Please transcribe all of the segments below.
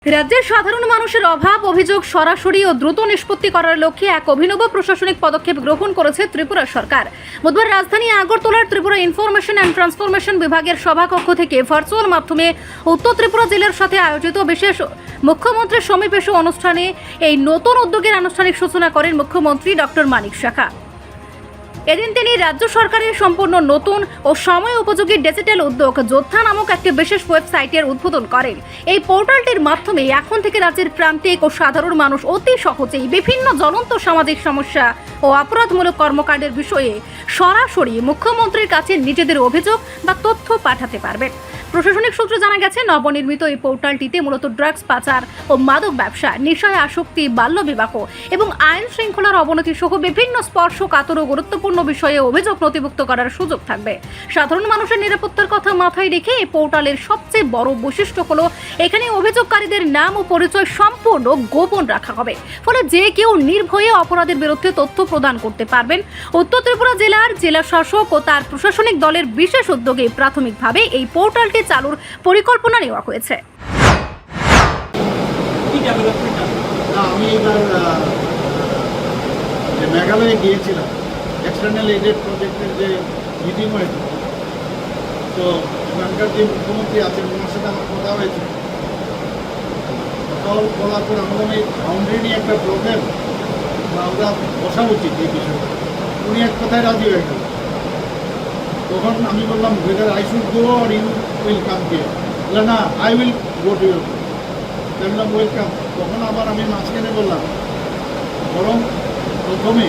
রাজ্যের সাধারণ মানুষের অভাব অভিযোগ সরাসরি ও দ্রুত নিষ্পত্তি করার লক্ষ্যে এক অভিনব প্রশাসনিক পদক্ষেপ গ্রহণ করেছে ত্রিপুরা সরকার। বুধবার রাজধানী আগরতলার ত্রিপুরা ইনফরমেশন অ্যান্ড ট্রান্সফরমেশন বিভাগের সভাকক্ষ থেকে ভার্চুয়াল মাধ্যমে উত্তর ত্রিপুরা জেলার সাথে আয়োজিত বিশেষ মুখ্যমন্ত্রীর সমাবেশে অনুষ্ঠানে এই নতুন উদ্যোগের আনুষ্ঠানিক সূচনা করেন মুখ্যমন্ত্রী ডক্টর মানিক সাহা। এদিন তিনি রাজ্য সরকারের সম্পূর্ণ নতুন ও সময় উপযোগী ডিজিটাল উদ্যোগ যোদ্ধা নামক একটি বিশেষ ওয়েবসাইটের উদ্বোধন করেন। এই পোর্টালটির মাধ্যমে এখন থেকে রাজ্যের প্রান্তিক ও সাধারণ মানুষ অতি সহজেই বিভিন্ন জ্বলন্ত সামাজিক সমস্যা ও অপরাধমূলক কর্মকাণ্ডের বিষয়ে সরাসরি মুখ্যমন্ত্রীর কাছে নিজেদের অভিযোগ বা তথ্য পাঠাতে পারবেন। প্রশাসনিক সূত্রে জানা গেছে, নবনির্মিত এই পোর্টালটিতে মূলত ড্রাগস পাচার ও মাদক ব্যবসা, নেশায় আসক্তি, বাল্যবিবাহ এবং আইন শৃঙ্খলার অবনতি সহ বিভিন্ন স্পর্শকাতর ও গুরুত্বপূর্ণ বিষয়ে অভিযোগ নথিভুক্ত করার সুযোগ থাকবে। সাধারণ মানুষের নিরাপত্তার কথা মাথায় রেখে এই পোর্টালের সবচেয়ে বড় বৈশিষ্ট্য হলো এখানে অভিযোগকারীদের নাম ও পরিচয় সম্পূর্ণ গোপন রাখা হবে, ফলে যে কেউ নির্ভয়ে অপরাধের বিরুদ্ধে তথ্য প্রদান করতে পারবেন। উত্তর ত্রিপুরা জেলার জেলা শাসক ও তার প্রশাসনিক দলের বিশেষ উদ্যোগে প্রাথমিকভাবে এই পোর্টালটি চালুর পরিকল্পনা নেওয়া হয়েছে। আমি এবার মেঘালয়ে গিয়েছিলাম, এক্সটার্নাল এডেড প্রজেক্টের যে মিটিং হয়েছে, তো ওখানকার যে মুখ্যমন্ত্রী আছেন ওনার সাথে আমার কথা হয়েছে। কথা বলার পর আমাদের এই বাউন্ডারি নিয়ে একটা প্রবলেম আমরা বসা উচিত এই বিষয়ে, উনি এক কথায় রাজি হয়ে গেল। তখন আমি বললাম whether I should go or you will come here. না, I will go to your place. বললাম ওয়েলকাম। তখন আবার আমি মাঝখানে বললাম বরং প্রথমে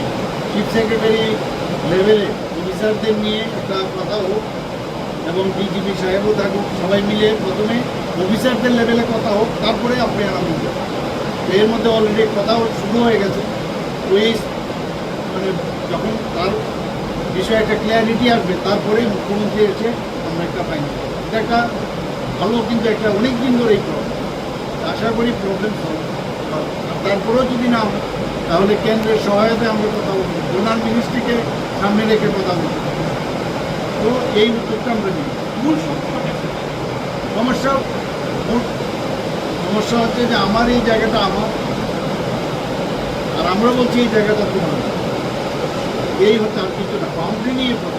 চিফ সেক্রেটারি লেভেলে অফিসারদের নিয়ে একটা কথা হোক এবং ডিজিপি সাহেবও থাকুক, সবাই মিলে প্রথমে অফিসারদের লেভেলে কথা হোক, তারপরে আপনি আরাম করবেন। এর মধ্যে অলরেডি কথা শুরু হয়ে গেছে। ওই মানে যখন তার বিষয়ে একটা ক্লিয়ারিটি আসবে তারপরে মুখ্যমন্ত্রী এসে আমরা একটা ফাইনাল করব। এটা একটা ভালো, কিন্তু একটা অনেক দিন ধরে এই প্রবলেম, আশা করি প্রবলেম সলভ। তারপরেও যদি না হয় তাহলে কেন্দ্রের সহায়তায় আমরা কথা বলব, ডোনার মিনিস্ট্রিকে সামনে রেখে কথা বলব। তো এই উদ্যোগটা আমরা নিই। মূল সমস্যা হচ্ছে যে আমার এই জায়গাটা আমার, আর আমরা বলছি এই জায়গাটা তোমার। এই হচ্ছে, আর কিছু না, বাউন্ডারি নিয়ে পড়ে।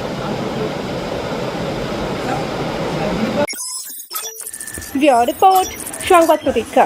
রিপোর্ট সংবাদ প্রতীক্ষা।